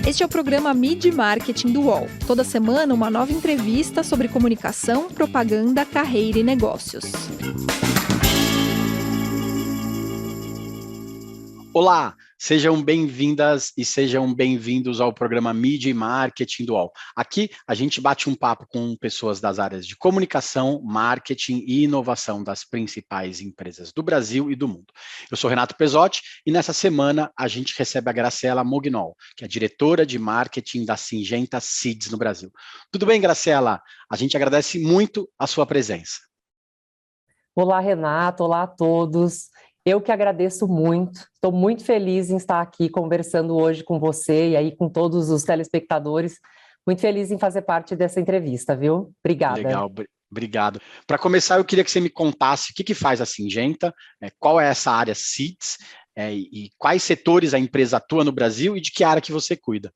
Este é o programa Mid Marketing do UOL. Toda semana, uma nova entrevista sobre comunicação, propaganda, carreira e negócios. Olá, sejam bem-vindas e sejam bem-vindos ao programa Mid Marketing do UOL. Aqui a gente bate um papo com pessoas das áreas de comunicação, marketing e inovação das principais empresas do Brasil e do mundo. Eu sou Renato Pesotti e nessa semana a gente recebe a Graciela Mognol, que é diretora de marketing da Syngenta Seeds no Brasil. Tudo bem, Graciela? A gente agradece muito a sua presença. Olá, Renato. Olá a todos. Eu que agradeço muito. Estou muito feliz em estar aqui conversando hoje com você e aí com todos os telespectadores. Muito feliz em fazer parte dessa entrevista, viu? Obrigada. Legal, obrigado. Para começar, eu queria que você me contasse o que faz a Syngenta, qual é essa área Seeds e quais setores a empresa atua no Brasil e de que área que você cuida.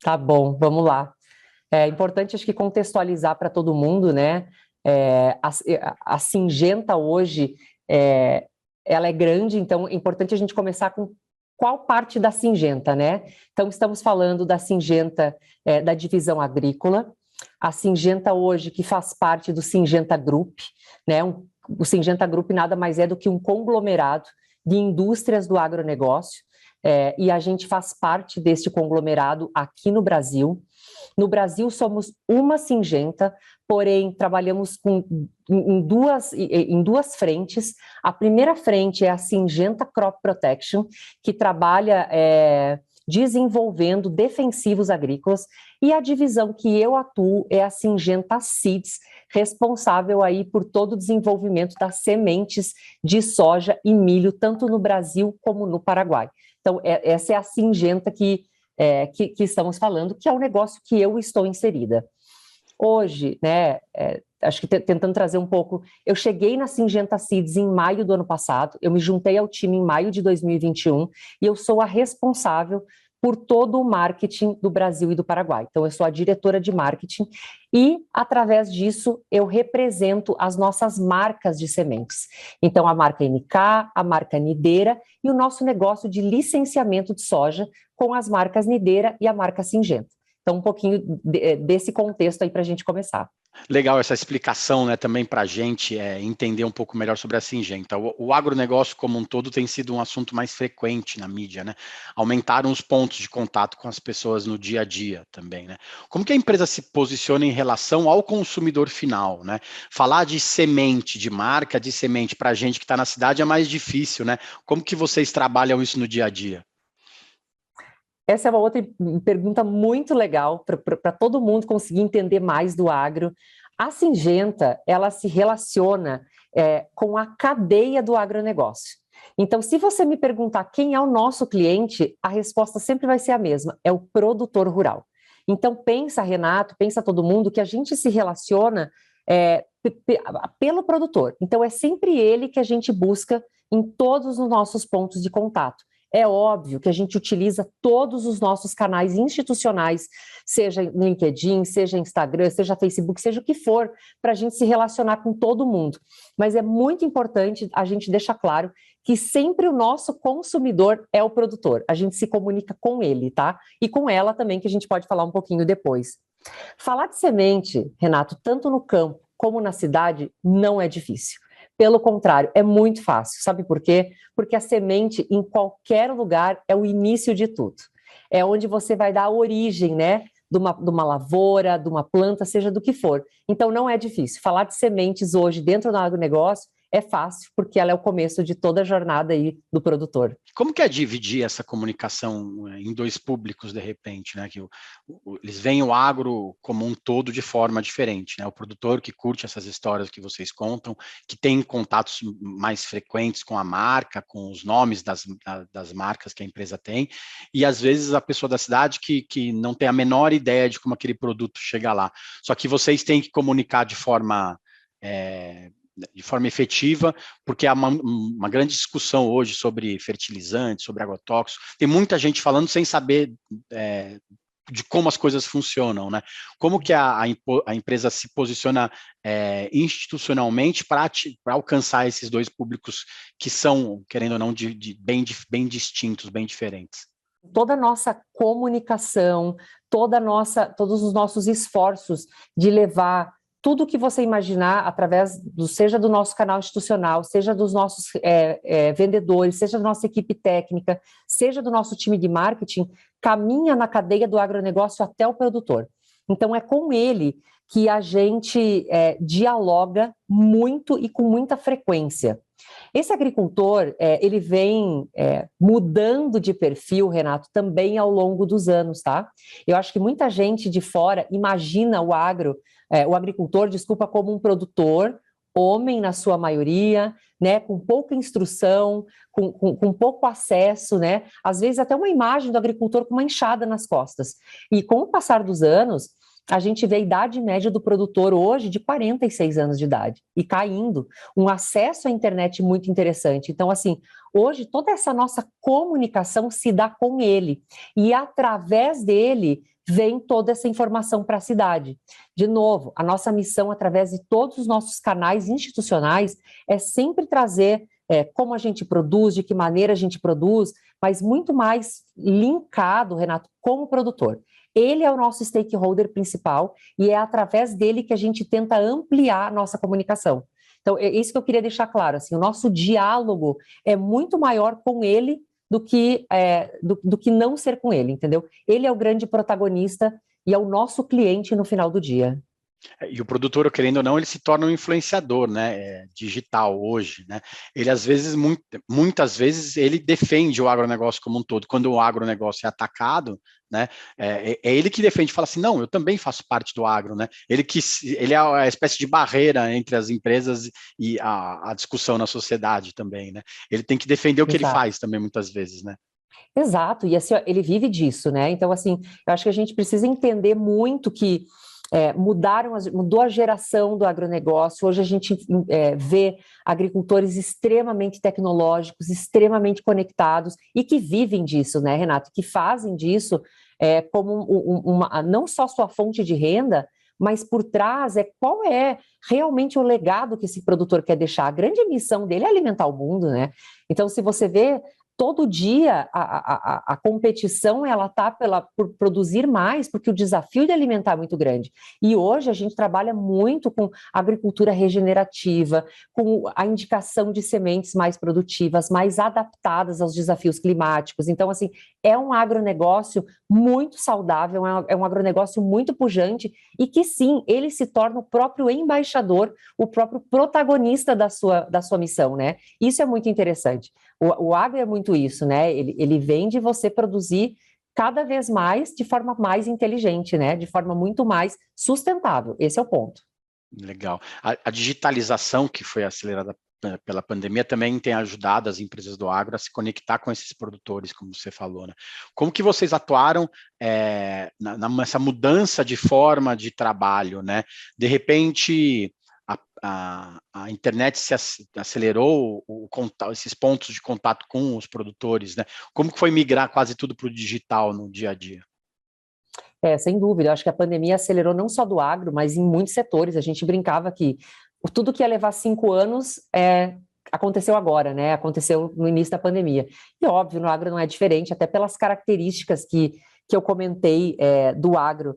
Tá bom, vamos lá. É importante, acho que, contextualizar para todo mundo, né? A Syngenta hoje, ela é grande, então é importante a gente começar com qual parte da Syngenta, né? Então, estamos falando da Syngenta, da divisão agrícola, a Syngenta hoje que faz parte do Syngenta Group, né? O Syngenta Group nada mais é do que um conglomerado de indústrias do agronegócio, e a gente faz parte deste conglomerado aqui no Brasil. No Brasil somos uma Syngenta, porém trabalhamos em duas frentes. A primeira frente é a Syngenta Crop Protection, que trabalha desenvolvendo defensivos agrícolas, e a divisão que eu atuo é a Syngenta Seeds, responsável aí por todo o desenvolvimento das sementes de soja e milho, tanto no Brasil como no Paraguai. Então, essa é a Syngenta que estamos falando, que é o negócio que eu estou inserida. Hoje, né, acho que tentando trazer um pouco, eu cheguei na Syngenta Seeds em maio do ano passado, eu me juntei ao time em maio de 2021 e eu sou a responsável por todo o marketing do Brasil e do Paraguai. Então, eu sou a diretora de marketing e, através disso, eu represento as nossas marcas de sementes. Então, a marca NK, a marca Nideira e o nosso negócio de licenciamento de soja com as marcas Nideira e a marca Syngenta. Então, um pouquinho desse contexto aí para a gente começar. Legal essa explicação, né, também para a gente entender um pouco melhor sobre a Syngenta. O agronegócio como um todo tem sido um assunto mais frequente na mídia, né? Aumentaram os pontos de contato com as pessoas no dia a dia também, né? Como que a empresa se posiciona em relação ao consumidor final, né? Falar de semente, de marca de semente para a gente que está na cidade é mais difícil, né? Como que vocês trabalham isso no dia a dia? Essa é uma outra pergunta muito legal para todo mundo conseguir entender mais do agro. A Syngenta, ela se relaciona com a cadeia do agronegócio. Então, se você me perguntar quem é o nosso cliente, a resposta sempre vai ser a mesma, é o produtor rural. Então, pensa, Renato, pensa todo mundo, que a gente se relaciona pelo produtor. Então, é sempre ele que a gente busca em todos os nossos pontos de contato. É óbvio que a gente utiliza todos os nossos canais institucionais, seja LinkedIn, seja Instagram, seja Facebook, seja o que for, para a gente se relacionar com todo mundo. Mas é muito importante a gente deixar claro que sempre o nosso consumidor é o produtor. A gente se comunica com ele, tá? E com ela também, que a gente pode falar um pouquinho depois. Falar de semente, Renato, tanto no campo como na cidade, não é difícil. Pelo contrário, é muito fácil. Sabe por quê? Porque a semente, em qualquer lugar, é o início de tudo. É onde você vai dar a origem, né? De uma lavoura, de uma planta, seja do que for. Então, não é difícil. Falar de sementes hoje dentro do agronegócio é fácil, porque ela é o começo de toda a jornada aí do produtor. Como que é dividir essa comunicação em dois públicos, de repente, né? Que eles veem o agro como um todo de forma diferente, né? O produtor que curte essas histórias que vocês contam, que tem contatos mais frequentes com a marca, com os nomes das marcas que a empresa tem, e às vezes a pessoa da cidade que não tem a menor ideia de como aquele produto chega lá. Só que vocês têm que comunicar de forma efetiva, porque há uma grande discussão hoje sobre fertilizantes, sobre agrotóxicos. Tem muita gente falando sem saber de como as coisas funcionam, né? Como que a empresa se posiciona institucionalmente para alcançar esses dois públicos que são, querendo ou não, bem distintos, bem diferentes? Toda a nossa comunicação, todos os nossos esforços de levar tudo que você imaginar através seja do nosso canal institucional, seja dos nossos vendedores, seja da nossa equipe técnica, seja do nosso time de marketing, caminha na cadeia do agronegócio até o produtor. Então, é com ele que a gente dialoga muito e com muita frequência. Esse agricultor, ele vem mudando de perfil, Renato, também ao longo dos anos, tá? Eu acho que muita gente de fora imagina o agricultor, como um produtor, homem na sua maioria, né, com pouca instrução, com pouco acesso, né? Às vezes até uma imagem do agricultor com uma enxada nas costas. E com o passar dos anos, a gente vê a idade média do produtor hoje de 46 anos de idade e caindo, um acesso à internet muito interessante. Então, assim, hoje toda essa nossa comunicação se dá com ele e através dele vem toda essa informação para a cidade. De novo, a nossa missão através de todos os nossos canais institucionais é sempre trazer como a gente produz, de que maneira a gente produz, mas muito mais linkado, Renato, como produtor. Ele é o nosso stakeholder principal e é através dele que a gente tenta ampliar a nossa comunicação. Então, é isso que eu queria deixar claro, assim, o nosso diálogo é muito maior com ele do que não ser com ele, entendeu? Ele é o grande protagonista e é o nosso cliente no final do dia. E o produtor, querendo ou não, ele se torna um influenciador, né, digital hoje, né? Ele, às vezes, muitas vezes, ele defende o agronegócio como um todo. Quando o agronegócio é atacado, né, é ele que defende, fala assim, não, eu também faço parte do agro, né? Ele é a espécie de barreira entre as empresas e a discussão na sociedade também, né? Ele tem que defender o que ele faz também, muitas vezes, né? Exato, e assim, ele vive disso, né? Então, assim, eu acho que a gente precisa entender muito que mudou a geração do agronegócio. Hoje a gente vê agricultores extremamente tecnológicos, extremamente conectados e que vivem disso, né, Renato? Que fazem disso como não só sua fonte de renda, mas por trás qual é realmente o legado que esse produtor quer deixar. A grande missão dele é alimentar o mundo, né? Então, se você vê todo dia a competição ela está por produzir mais, porque o desafio de alimentar é muito grande. E hoje a gente trabalha muito com agricultura regenerativa, com a indicação de sementes mais produtivas, mais adaptadas aos desafios climáticos. Então, assim, é um agronegócio muito saudável, é um agronegócio muito pujante e que, sim, ele se torna o próprio embaixador, o próprio protagonista da sua missão, né? Isso é muito interessante. O agro é muito isso, né? Ele vem de você produzir cada vez mais de forma mais inteligente, né? De forma muito mais sustentável. Esse é o ponto. Legal. A digitalização que foi acelerada pela pandemia também tem ajudado as empresas do agro a se conectar com esses produtores, como você falou, né? Como que vocês atuaram nessa mudança de forma de trabalho, né? De repente, a internet se acelerou, esses pontos de contato com os produtores, né? Como que foi migrar quase tudo para o digital no dia a dia? Sem dúvida, eu acho que a pandemia acelerou não só do agro, mas em muitos setores. A gente brincava que tudo que ia levar 5 anos aconteceu agora, né? Aconteceu no início da pandemia. E óbvio, no agro não é diferente, até pelas características que eu comentei do agro.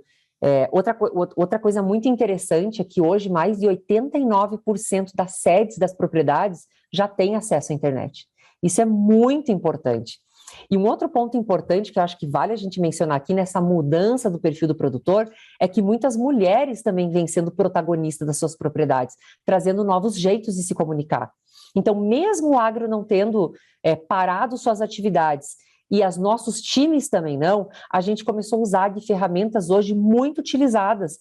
Outra coisa muito interessante é que hoje mais de 89% das sedes das propriedades já têm acesso à internet. Isso é muito importante. E um outro ponto importante que eu acho que vale a gente mencionar aqui nessa mudança do perfil do produtor é que muitas mulheres também vêm sendo protagonistas das suas propriedades, trazendo novos jeitos de se comunicar. Então, mesmo o agro não tendo parado suas atividades e os nossos times também não, a gente começou a usar de ferramentas hoje muito utilizadas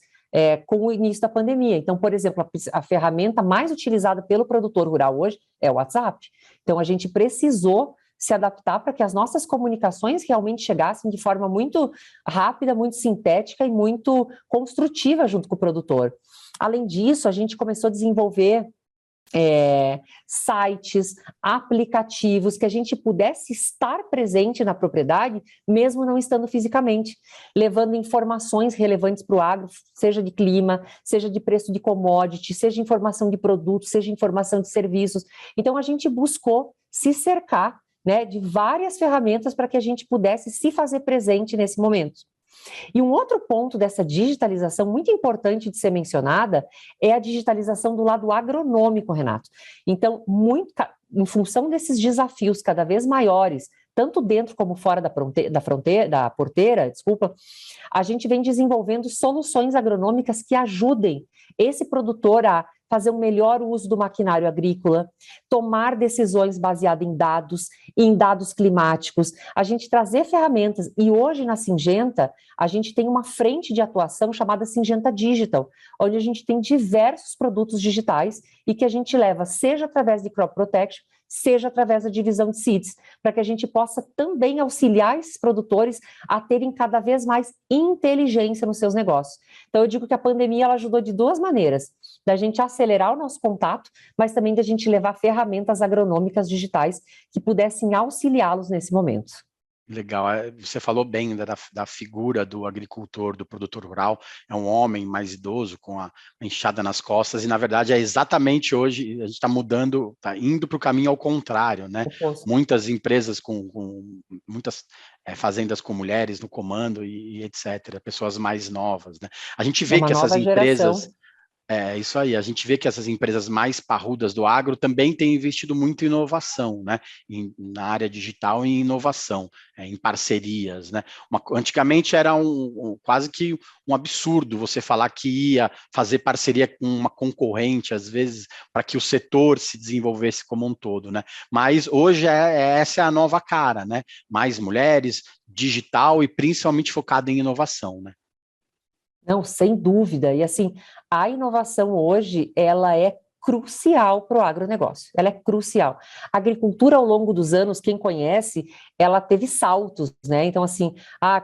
com o início da pandemia. Então, por exemplo, a ferramenta mais utilizada pelo produtor rural hoje é o WhatsApp. Então, a gente precisou se adaptar para que as nossas comunicações realmente chegassem de forma muito rápida, muito sintética e muito construtiva junto com o produtor. Além disso, a gente começou a desenvolver sites, aplicativos, que a gente pudesse estar presente na propriedade, mesmo não estando fisicamente, levando informações relevantes para o agro, seja de clima, seja de preço de commodity, seja informação de produtos, seja informação de serviços. Então, a gente buscou se cercar né, de várias ferramentas para que a gente pudesse se fazer presente nesse momento. E um outro ponto dessa digitalização muito importante de ser mencionada é a digitalização do lado agronômico, Renato. Então, em função desses desafios cada vez maiores, tanto dentro como fora da porteira, a gente vem desenvolvendo soluções agronômicas que ajudem esse produtor a fazer um melhor uso do maquinário agrícola, tomar decisões baseadas em dados climáticos, a gente trazer ferramentas. E hoje na Syngenta, a gente tem uma frente de atuação chamada Syngenta Digital, onde a gente tem diversos produtos digitais e que a gente leva, seja através de Crop Protection, seja através da divisão de seeds, para que a gente possa também auxiliar esses produtores a terem cada vez mais inteligência nos seus negócios. Então, eu digo que a pandemia ela ajudou de duas maneiras, da gente acelerar o nosso contato, mas também da gente levar ferramentas agronômicas digitais que pudessem auxiliá-los nesse momento. Legal, você falou bem da figura do agricultor, do produtor rural, é um homem mais idoso com a enxada nas costas e na verdade é exatamente hoje, a gente está mudando, está indo para o caminho ao contrário, né? Muitas empresas com muitas fazendas com mulheres no comando e etc, pessoas mais novas, né? A gente vê que essas empresas... É isso aí, a gente vê que essas empresas mais parrudas do agro também têm investido muito em inovação, né? Na área digital e em inovação, em parcerias, né? Antigamente era quase que um absurdo você falar que ia fazer parceria com uma concorrente, às vezes, para que o setor se desenvolvesse como um todo, né? Mas hoje essa é a nova cara, né? Mais mulheres, digital e principalmente focada em inovação, né? Não, sem dúvida. E assim, a inovação hoje, ela é crucial para o agronegócio. Ela é crucial. A agricultura, ao longo dos anos, quem conhece, ela teve saltos, né? Então, assim,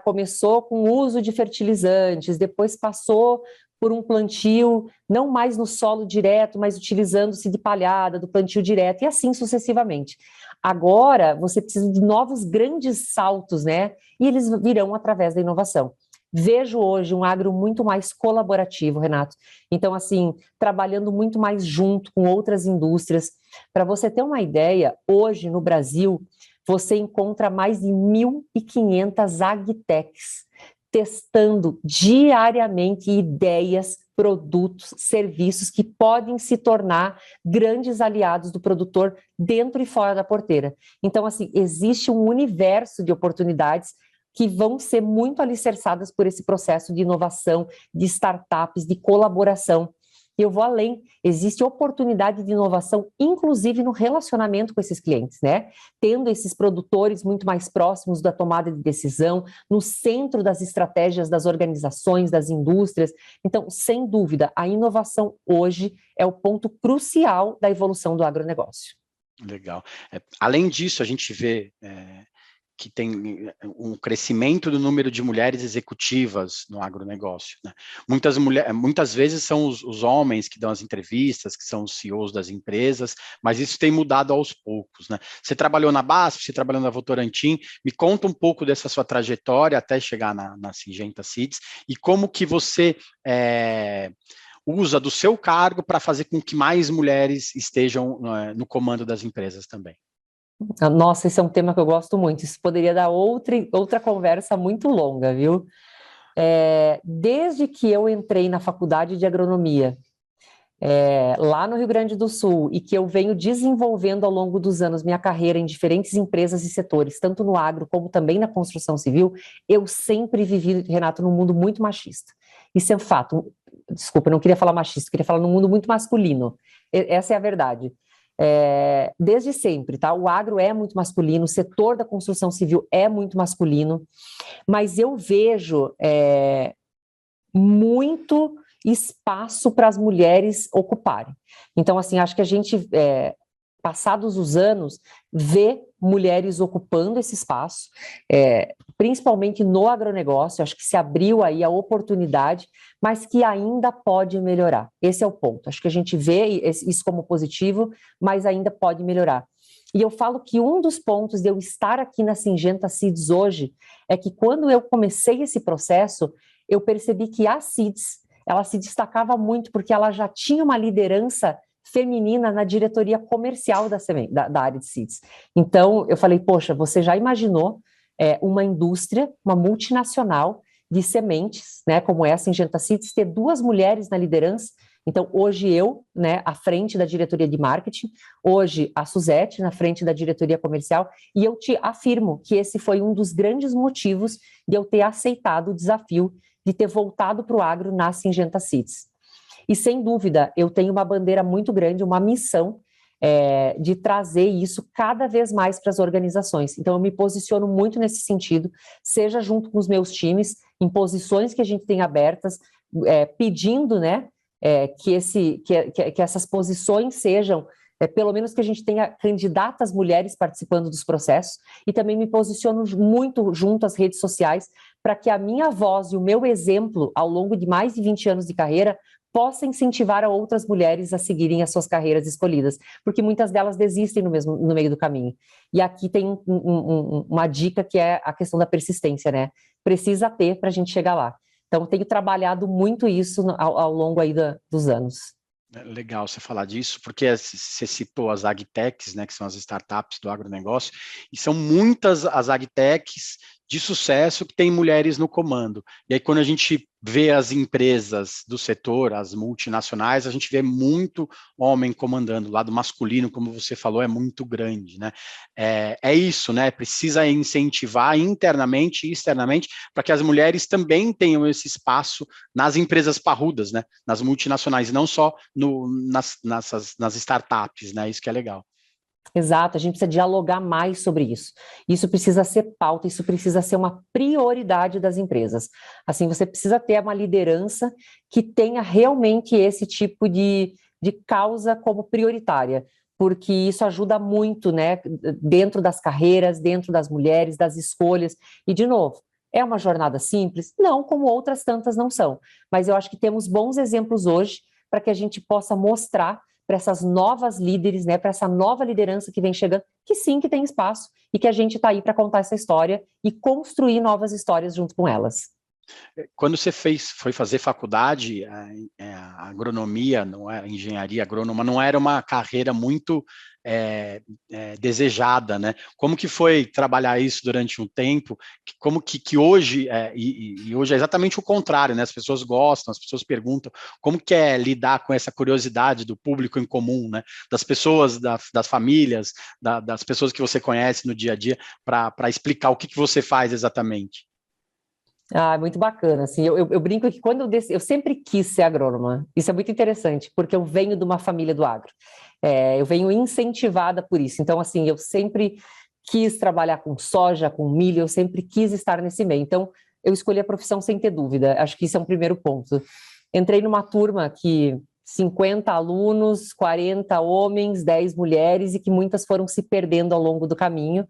começou com o uso de fertilizantes, depois passou por um plantio, não mais no solo direto, mas utilizando-se de palhada, do plantio direto, e assim sucessivamente. Agora, você precisa de novos grandes saltos, né? E eles virão através da inovação. Vejo hoje um agro muito mais colaborativo, Renato. Então, assim, trabalhando muito mais junto com outras indústrias. Para você ter uma ideia, hoje no Brasil, você encontra mais de 1.500 agtechs testando diariamente ideias, produtos, serviços que podem se tornar grandes aliados do produtor dentro e fora da porteira. Então, assim, existe um universo de oportunidades que vão ser muito alicerçadas por esse processo de inovação, de startups, de colaboração. E eu vou além, existe oportunidade de inovação, inclusive no relacionamento com esses clientes, né? Tendo esses produtores muito mais próximos da tomada de decisão, no centro das estratégias das organizações, das indústrias. Então, sem dúvida, a inovação hoje é o ponto crucial da evolução do agronegócio. Legal. Além disso, a gente vê... que tem um crescimento do número de mulheres executivas no agronegócio, né? Muitas vezes são os homens que dão as entrevistas, que são os CEOs das empresas, mas isso tem mudado aos poucos, né? Você trabalhou na BASF, você trabalhou na Votorantim, me conta um pouco dessa sua trajetória até chegar na Syngenta Seeds e como que você usa do seu cargo para fazer com que mais mulheres estejam no comando das empresas também. Nossa, esse é um tema que eu gosto muito. Isso poderia dar outra conversa muito longa, viu? Desde que eu entrei na faculdade de agronomia, lá no Rio Grande do Sul, e que eu venho desenvolvendo ao longo dos anos minha carreira em diferentes empresas e setores, tanto no agro como também na construção civil, eu sempre vivi, Renato, num mundo muito machista. Isso é um fato. Desculpa, eu não queria falar machista, eu queria falar num mundo muito masculino. Essa é a verdade. Desde sempre, tá? O agro é muito masculino, o setor da construção civil é muito masculino, mas eu vejo muito espaço para as mulheres ocuparem. Então, assim, acho que a gente, passados os anos, vê mulheres ocupando esse espaço, principalmente no agronegócio. Acho que se abriu aí a oportunidade, mas que ainda pode melhorar. Esse é o ponto. Acho que a gente vê isso como positivo, mas ainda pode melhorar. E eu falo que um dos pontos de eu estar aqui na Syngenta Seeds hoje é que quando eu comecei esse processo, eu percebi que a Seeds, ela se destacava muito porque ela já tinha uma liderança feminina na diretoria comercial da área de seeds. Então, eu falei, poxa, você já imaginou uma indústria, uma multinacional de sementes, né, como essa, Syngenta Seeds, ter 2 mulheres na liderança? Então, hoje eu, né, à frente da diretoria de marketing, hoje a Suzete na frente da diretoria comercial, e eu te afirmo que esse foi um dos grandes motivos de eu ter aceitado o desafio de ter voltado para o agro na Syngenta Seeds. E, sem dúvida, eu tenho uma bandeira muito grande, uma missão de trazer isso cada vez mais para as organizações. Então, eu me posiciono muito nesse sentido, seja junto com os meus times, em posições que a gente tem abertas, pedindo, né, que essas posições sejam, pelo menos que a gente tenha candidatas mulheres participando dos processos, e também me posiciono muito junto às redes sociais para que a minha voz e o meu exemplo, ao longo de mais de 20 anos de carreira, possa incentivar a outras mulheres a seguirem as suas carreiras escolhidas, porque muitas delas desistem no meio do caminho. E aqui tem uma dica que é a questão da persistência, né? Precisa ter para a gente chegar lá. Então, tenho trabalhado muito isso ao longo aí dos anos. Legal você falar disso, porque você citou as agtechs, né, que são as startups do agronegócio, e são muitas as agtechs de sucesso que têm mulheres no comando. E aí, quando a gente vê as empresas do setor, as multinacionais, a gente vê muito homem comandando. O lado masculino, como você falou, é muito grande, né? É isso, né? Precisa incentivar internamente e externamente para que as mulheres também tenham esse espaço nas empresas parrudas, né? Nas multinacionais, não só nas startups, né? Isso que é legal. Exato, a gente precisa dialogar mais sobre isso. Isso precisa ser pauta, isso precisa ser uma prioridade das empresas. Assim, você precisa ter uma liderança que tenha realmente esse tipo de causa como prioritária, porque isso ajuda muito, né, dentro das carreiras, dentro das mulheres, das escolhas. E, de novo, é uma jornada simples? Não, como outras tantas não são. Mas eu acho que temos bons exemplos hoje para que a gente possa mostrar para essas novas líderes, né, para essa nova liderança que vem chegando, que sim, que tem espaço e que a gente está aí para contar essa história e construir novas histórias junto com elas. Quando você foi fazer faculdade, a agronomia, não era engenharia agrônoma, não era uma carreira muito desejada, né? Como que foi trabalhar isso durante um tempo? Como que hoje, e hoje é exatamente o contrário, né? As pessoas gostam, as pessoas perguntam, como que é lidar com essa curiosidade do público em comum, né? Das pessoas, das famílias, das pessoas que você conhece no dia a dia, para explicar o que você faz exatamente. Ah, muito bacana, assim, eu brinco que quando eu sempre quis ser agrônoma, isso é muito interessante, porque eu venho de uma família do agro, eu venho incentivada por isso, então, assim, eu sempre quis trabalhar com soja, com milho, eu sempre quis estar nesse meio, então, eu escolhi a profissão sem ter dúvida, acho que isso é um primeiro ponto. Entrei numa turma que 50 alunos, 40 homens, 10 mulheres, e que muitas foram se perdendo ao longo do caminho,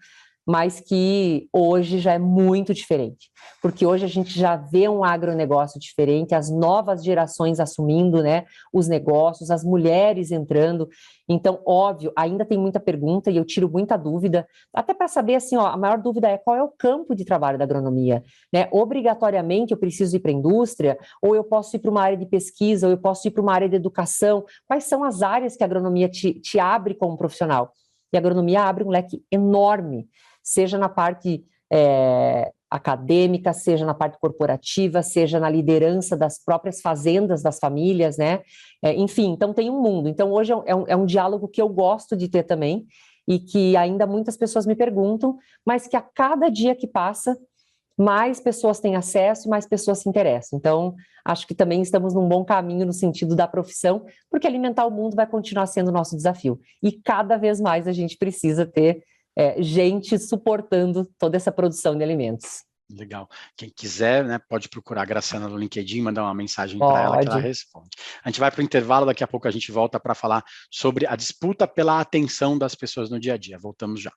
mas que hoje já é muito diferente, porque hoje a gente já vê um agronegócio diferente, as novas gerações assumindo, né, os negócios, as mulheres entrando. Então, óbvio, ainda tem muita pergunta e eu tiro muita dúvida, até para saber, assim, ó, a maior dúvida é qual é o campo de trabalho da agronomia, né? Obrigatoriamente eu preciso ir para a indústria, ou eu posso ir para uma área de pesquisa, ou eu posso ir para uma área de educação? Quais são as áreas que a agronomia te abre como profissional? E a agronomia abre um leque enorme, seja na parte acadêmica, seja na parte corporativa, seja na liderança das próprias fazendas, das famílias, né? Enfim, então tem um mundo. Então hoje é um diálogo que eu gosto de ter também e que ainda muitas pessoas me perguntam, mas que a cada dia que passa, mais pessoas têm acesso e mais pessoas se interessam. Então, acho que também estamos num bom caminho no sentido da profissão, porque alimentar o mundo vai continuar sendo o nosso desafio. E cada vez mais a gente precisa ter gente suportando toda essa produção de alimentos. Legal. Quem quiser, né, pode procurar a Graciana no LinkedIn, mandar uma mensagem para ela que ela responde. A gente vai para o intervalo, daqui a pouco a gente volta para falar sobre a disputa pela atenção das pessoas no dia a dia. Voltamos já.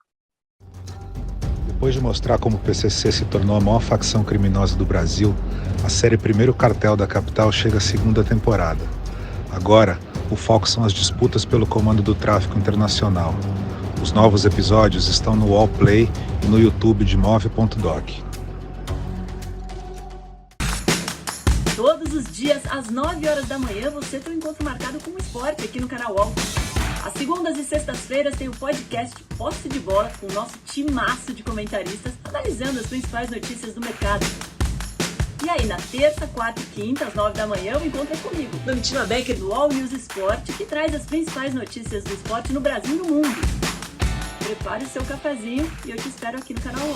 Depois de mostrar como o PCC se tornou a maior facção criminosa do Brasil, a série Primeiro Cartel da Capital chega à segunda temporada. Agora, o foco são as disputas pelo comando do tráfico internacional. Os novos episódios estão no Wallplay e no YouTube de Move.doc. Todos os dias, às 9 horas da manhã, você tem um encontro marcado com o esporte aqui no canal UOL. Às segundas e sextas-feiras tem o podcast Posse de Bola com o nosso timaço de comentaristas analisando as principais notícias do mercado. E aí, na terça, quarta e quinta, às 9 da manhã, encontra comigo, Domitila Becker, do All News Esporte, que traz as principais notícias do esporte no Brasil e no mundo. Prepare o seu cafezinho e eu te espero aqui no canal ONU.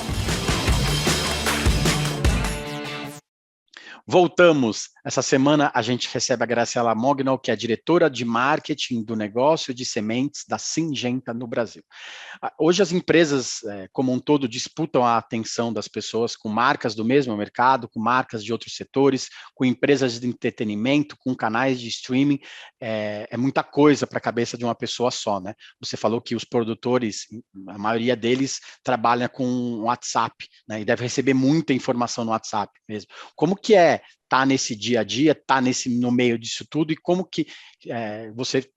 Voltamos. Essa semana a gente recebe a Graciela Mognal, que é a diretora de marketing do negócio de sementes da Syngenta no Brasil. Hoje as empresas, como um todo, disputam a atenção das pessoas com marcas do mesmo mercado, com marcas de outros setores, com empresas de entretenimento, com canais de streaming. É muita coisa para a cabeça de uma pessoa só, né? Você falou que os produtores, a maioria deles, trabalha com WhatsApp, né? E deve receber muita informação no WhatsApp mesmo. Como que tá nesse dia a dia, tá no meio disso tudo, e como que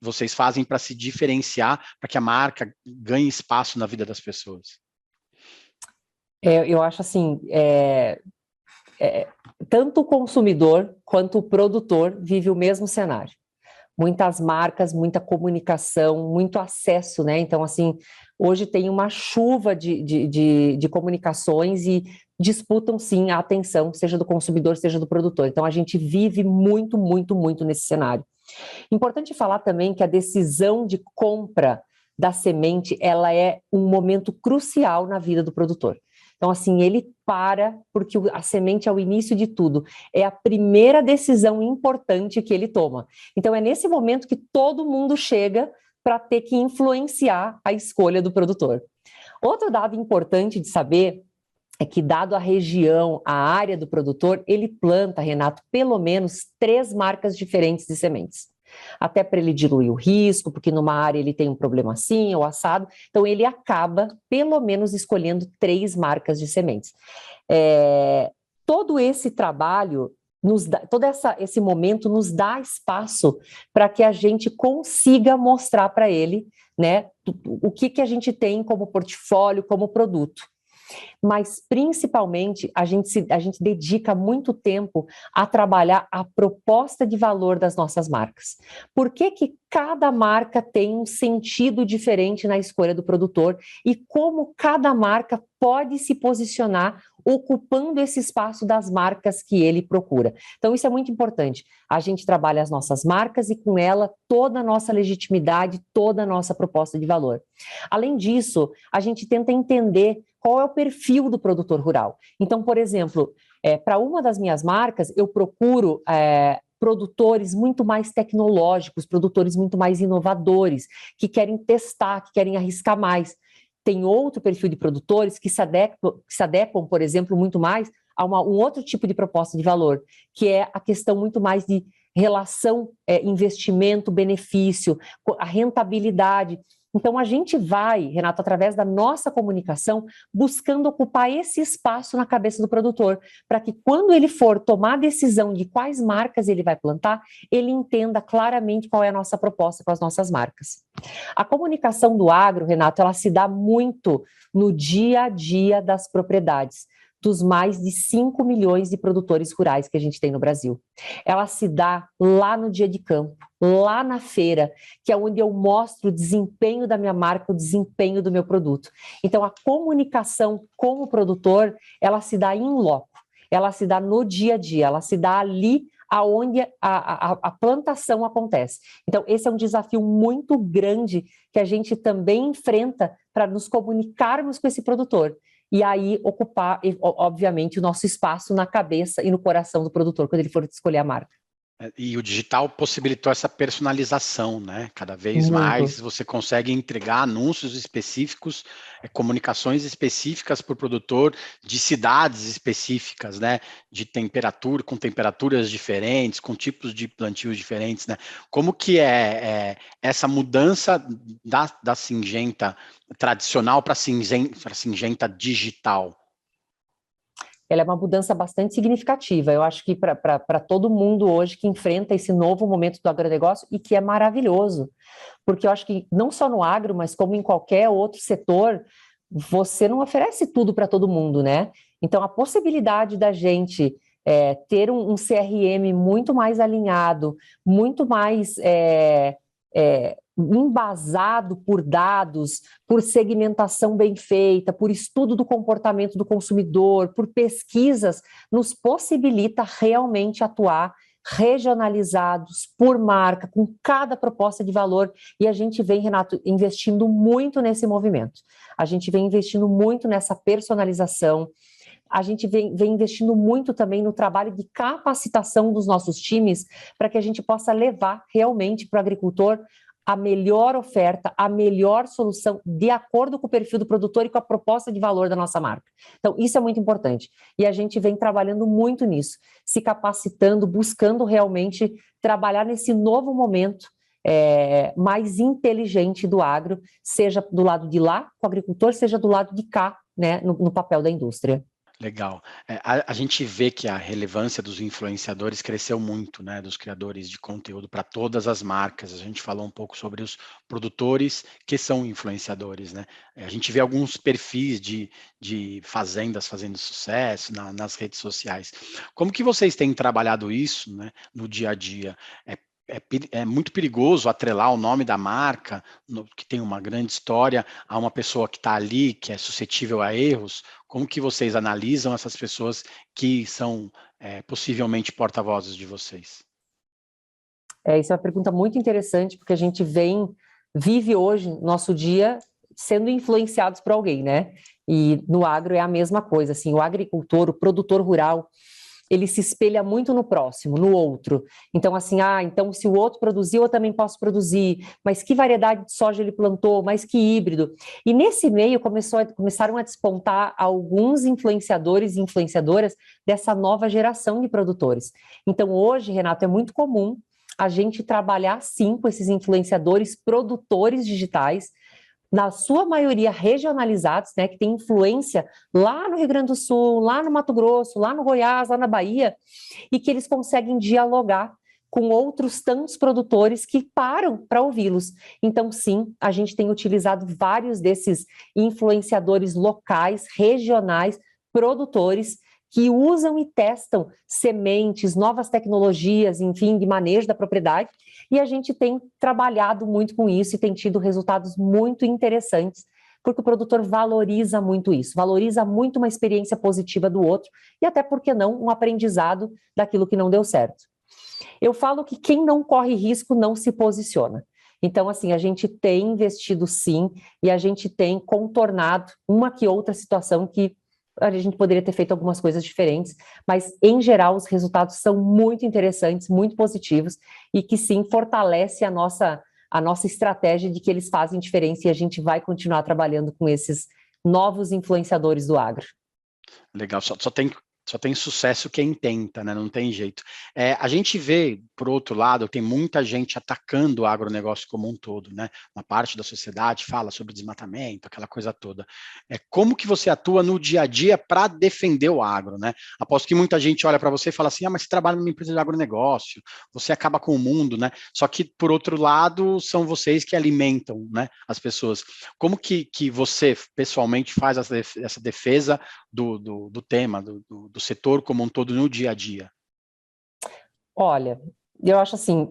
vocês fazem para se diferenciar, para que a marca ganhe espaço na vida das pessoas? Eu acho assim, tanto o consumidor quanto o produtor vive o mesmo cenário. Muitas marcas, muita comunicação, muito acesso, né? Então, assim, hoje tem uma chuva de comunicações e disputam, sim, a atenção, seja do consumidor, seja do produtor. Então, a gente vive muito, muito, muito nesse cenário. Importante falar também que a decisão de compra da semente, ela é um momento crucial na vida do produtor. Então, assim, ele porque a semente é o início de tudo. É a primeira decisão importante que ele toma. Então, é nesse momento que todo mundo chega para ter que influenciar a escolha do produtor. Outro dado importante de saber é que, dado a região, a área do produtor, ele planta, Renato, pelo menos 3 marcas diferentes de sementes. Até para ele diluir o risco, porque numa área ele tem um problema assim ou assado, então ele acaba, pelo menos, escolhendo 3 marcas de sementes. Todo esse trabalho, esse momento nos dá espaço para que a gente consiga mostrar para ele, né, o que a gente tem como portfólio, como produto. Mas, principalmente, a gente dedica muito tempo a trabalhar a proposta de valor das nossas marcas. Por que cada marca tem um sentido diferente na escolha do produtor e como cada marca pode se posicionar ocupando esse espaço das marcas que ele procura. Então, isso é muito importante. A gente trabalha as nossas marcas e, com ela, toda a nossa legitimidade, toda a nossa proposta de valor. Além disso, a gente tenta entender qual é o perfil do produtor rural. Então, por exemplo, para uma das minhas marcas, eu procuro produtores muito mais tecnológicos, produtores muito mais inovadores, que querem testar, que querem arriscar mais. Tem outro perfil de produtores que se adequam, por exemplo, muito mais a um outro tipo de proposta de valor, que é a questão muito mais de relação investimento-benefício, a rentabilidade. Então, a gente vai, Renato, através da nossa comunicação, buscando ocupar esse espaço na cabeça do produtor, para que quando ele for tomar a decisão de quais marcas ele vai plantar, ele entenda claramente qual é a nossa proposta com as nossas marcas. A comunicação do agro, Renato, ela se dá muito no dia a dia das propriedades, dos mais de 5 milhões de produtores rurais que a gente tem no Brasil. Ela se dá lá no dia de campo, lá na feira, que é onde eu mostro o desempenho da minha marca, o desempenho do meu produto. Então, a comunicação com o produtor, ela se dá in loco, ela se dá no dia a dia, ela se dá ali aonde a plantação acontece. Então, esse é um desafio muito grande que a gente também enfrenta para nos comunicarmos com esse produtor. E aí ocupar, obviamente, o nosso espaço na cabeça e no coração do produtor, quando ele for escolher a marca. E o digital possibilitou essa personalização, né? Cada vez mais você consegue entregar anúncios específicos, comunicações específicas para o produtor, de cidades específicas, né? De temperatura, com temperaturas diferentes, com tipos de plantios diferentes, né? Como que é essa mudança da Syngenta tradicional para a Syngenta digital? Ela é uma mudança bastante significativa. Eu acho que para todo mundo hoje que enfrenta esse novo momento do agronegócio, e que é maravilhoso, porque eu acho que não só no agro, mas como em qualquer outro setor, você não oferece tudo para todo mundo, né? Então, a possibilidade da gente ter um CRM muito mais alinhado, muito mais embasado por dados, por segmentação bem feita, por estudo do comportamento do consumidor, por pesquisas, nos possibilita realmente atuar regionalizados, por marca, com cada proposta de valor, e a gente vem, Renato, investindo muito nesse movimento. A gente vem investindo muito nessa personalização, a gente vem investindo muito também no trabalho de capacitação dos nossos times, para que a gente possa levar realmente para o agricultor a melhor oferta, a melhor solução, de acordo com o perfil do produtor e com a proposta de valor da nossa marca. Então, isso é muito importante. E a gente vem trabalhando muito nisso, se capacitando, buscando realmente trabalhar nesse novo momento mais inteligente do agro, seja do lado de lá, com o agricultor, seja do lado de cá, né, no papel da indústria. Legal. A gente vê que a relevância dos influenciadores cresceu muito, né? Dos criadores de conteúdo para todas as marcas. A gente falou um pouco sobre os produtores que são influenciadores, né? A gente vê alguns perfis de fazendas fazendo sucesso nas redes sociais. Como que vocês têm trabalhado isso, né, no dia a dia? É muito perigoso atrelar o nome da marca, que tem uma grande história, a uma pessoa que está ali, que é suscetível a erros. Como que vocês analisam essas pessoas que são possivelmente porta-vozes de vocês? Isso é uma pergunta muito interessante, porque a gente vive hoje, nosso dia, sendo influenciados por alguém, né? E no agro é a mesma coisa, assim, o agricultor, o produtor rural, ele se espelha muito no próximo, no outro. Então, assim, então se o outro produziu, eu também posso produzir. Mas que variedade de soja ele plantou? Mas que híbrido? E nesse meio começaram a despontar alguns influenciadores e influenciadoras dessa nova geração de produtores. Então, hoje, Renato, é muito comum a gente trabalhar, sim, com esses influenciadores, produtores digitais, na sua maioria regionalizados, né, que tem influência lá no Rio Grande do Sul, lá no Mato Grosso, lá no Goiás, lá na Bahia, e que eles conseguem dialogar com outros tantos produtores que param para ouvi-los. Então, sim, a gente tem utilizado vários desses influenciadores locais, regionais, produtores, que usam e testam sementes, novas tecnologias, enfim, de manejo da propriedade, e a gente tem trabalhado muito com isso e tem tido resultados muito interessantes, porque o produtor valoriza muito isso, valoriza muito uma experiência positiva do outro, e até, por que não, um aprendizado daquilo que não deu certo. Eu falo que quem não corre risco não se posiciona. Então, assim, a gente tem investido sim, e a gente tem contornado uma que outra situação que a gente poderia ter feito algumas coisas diferentes, mas, em geral, os resultados são muito interessantes, muito positivos, e que, sim, fortalece a nossa estratégia de que eles fazem diferença, e a gente vai continuar trabalhando com esses novos influenciadores do agro. Legal, só tem sucesso quem tenta, né? Não tem jeito. A gente vê, por outro lado, tem muita gente atacando o agronegócio como um todo, né? Uma parte da sociedade fala sobre desmatamento, aquela coisa toda. Como que você atua no dia a dia para defender o agro, né? Aposto que muita gente olha para você e fala assim, mas você trabalha numa empresa de agronegócio, você acaba com o mundo, né? Só que, por outro lado, são vocês que alimentam, né, as pessoas. Como que você, pessoalmente, faz essa defesa do tema, do setor como um todo no dia a dia? Olha, eu acho assim,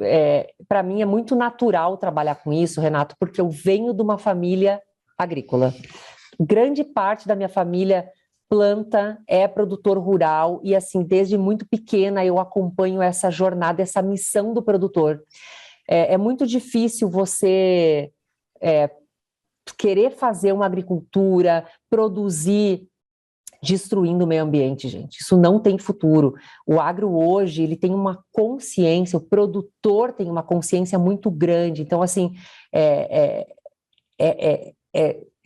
para mim é muito natural trabalhar com isso, Renato, porque eu venho de uma família agrícola. Grande parte da minha família planta, é produtor rural, e assim, desde muito pequena eu acompanho essa jornada, essa missão do produtor. É muito difícil você querer fazer uma agricultura, produzir destruindo o meio ambiente, gente. Isso não tem futuro. O agro hoje, ele tem uma consciência, o produtor tem uma consciência muito grande. Então, assim, é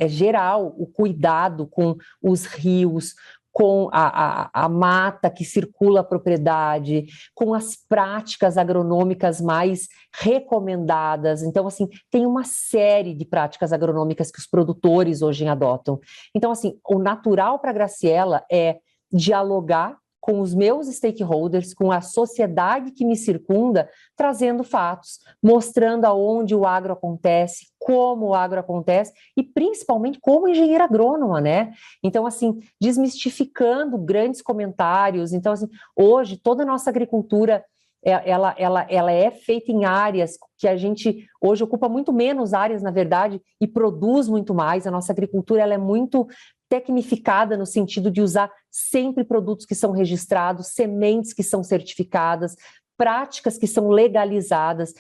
geral o cuidado com os rios, com a mata que circula a propriedade, com as práticas agronômicas mais recomendadas. Então, assim, tem uma série de práticas agronômicas que os produtores hoje adotam. Então, assim, o natural para a Graciela é dialogar com os meus stakeholders, com a sociedade que me circunda, trazendo fatos, mostrando aonde o agro acontece, como o agro acontece e principalmente como engenheira agrônoma, né? Então, assim, desmistificando grandes comentários. Então, assim, hoje toda a nossa agricultura ela é feita em áreas que a gente hoje ocupa muito menos áreas, na verdade, e produz muito mais. A nossa agricultura ela é muito tecnificada no sentido de usar sempre produtos que são registrados, sementes que são certificadas, práticas que são legalizadas.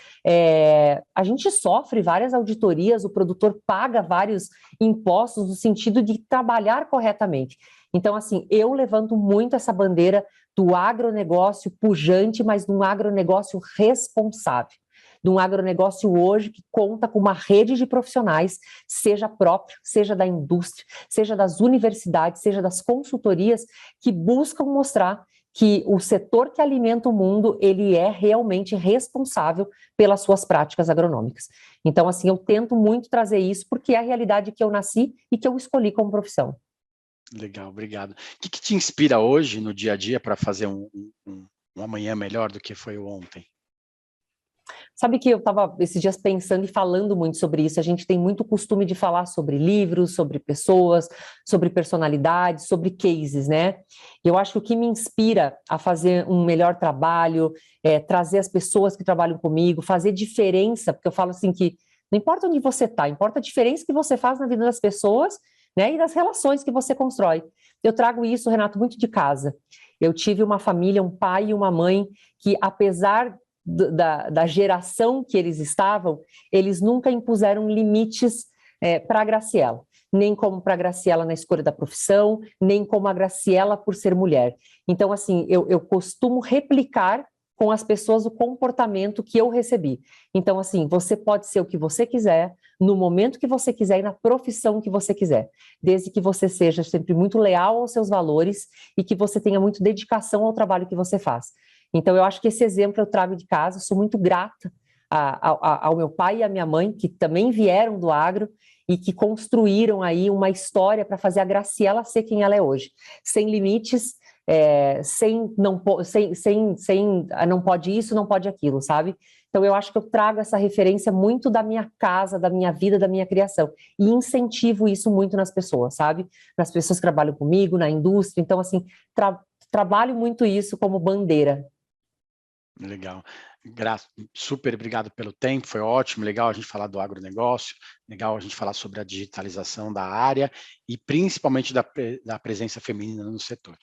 A gente sofre várias auditorias, o produtor paga vários impostos no sentido de trabalhar corretamente. Então, assim, eu levanto muito essa bandeira do agronegócio pujante, mas de um agronegócio responsável. De um agronegócio hoje que conta com uma rede de profissionais, seja próprio, seja da indústria, seja das universidades, seja das consultorias, que buscam mostrar que o setor que alimenta o mundo, ele é realmente responsável pelas suas práticas agronômicas. Então, assim, eu tento muito trazer isso, porque é a realidade que eu nasci e que eu escolhi como profissão. Legal, obrigado. O que te inspira hoje, no dia a dia, para fazer um amanhã melhor do que foi o ontem? Sabe que eu estava esses dias pensando e falando muito sobre isso. A gente tem muito costume de falar sobre livros, sobre pessoas, sobre personalidades, sobre cases, né? Eu acho que o que me inspira a fazer um melhor trabalho, trazer as pessoas que trabalham comigo, fazer diferença, porque eu falo assim que não importa onde você está, importa a diferença que você faz na vida das pessoas, né, e das relações que você constrói. Eu trago isso, Renato, muito de casa. Eu tive uma família, um pai e uma mãe que, apesar da geração que eles estavam, eles nunca impuseram limites para a Graciela, nem como para a Graciela na escolha da profissão, nem como a Graciela por ser mulher. Então, assim, eu costumo replicar com as pessoas o comportamento que eu recebi. Então, assim, você pode ser o que você quiser, no momento que você quiser e na profissão que você quiser, desde que você seja sempre muito leal aos seus valores e que você tenha muita dedicação ao trabalho que você faz. Então, eu acho que esse exemplo eu trago de casa, sou muito grata ao meu pai e à minha mãe, que também vieram do agro e que construíram aí uma história para fazer a Graciela ser quem ela é hoje, sem limites, não pode isso, não pode aquilo, sabe? Então, eu acho que eu trago essa referência muito da minha casa, da minha vida, da minha criação, e incentivo isso muito nas pessoas, sabe? Nas pessoas que trabalham comigo, na indústria. Então, assim, trabalho muito isso como bandeira. Legal. Super obrigado pelo tempo, foi ótimo, legal a gente falar do agronegócio, legal a gente falar sobre a digitalização da área e principalmente da presença feminina no setor.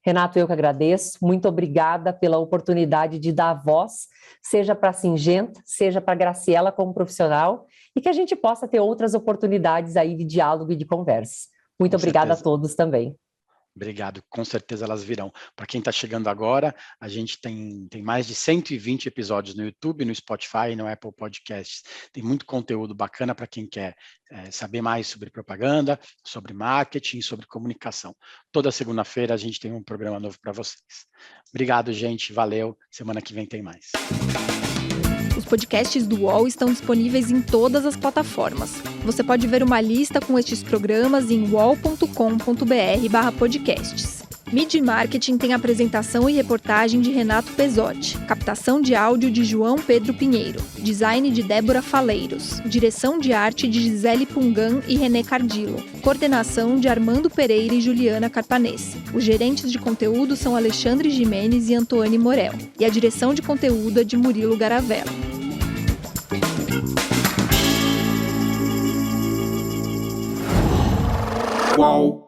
Renato, eu que agradeço, muito obrigada pela oportunidade de dar voz, seja para a Syngenta, seja para a Graciela como profissional, e que a gente possa ter outras oportunidades aí de diálogo e de conversa. Muito obrigada a todos também. Obrigado, com certeza elas virão. Para quem está chegando agora, a gente tem mais de 120 episódios no YouTube, no Spotify e no Apple Podcasts. Tem muito conteúdo bacana para quem quer saber mais sobre propaganda, sobre marketing, sobre comunicação. Toda segunda-feira a gente tem um programa novo para vocês. Obrigado, gente. Valeu. Semana que vem tem mais. Os podcasts do UOL estão disponíveis em todas as plataformas. Você pode ver uma lista com estes programas em uol.com.br/podcasts. Mídia e Marketing tem apresentação e reportagem de Renato Pesotti, captação de áudio de João Pedro Pinheiro, design de Débora Faleiros, direção de arte de Gisele Pungan e René Cardillo, coordenação de Armando Pereira e Juliana Carpanese. Os gerentes de conteúdo são Alexandre Jimenez e Antônio Morel, e a direção de conteúdo é de Murilo Garavella. UOL.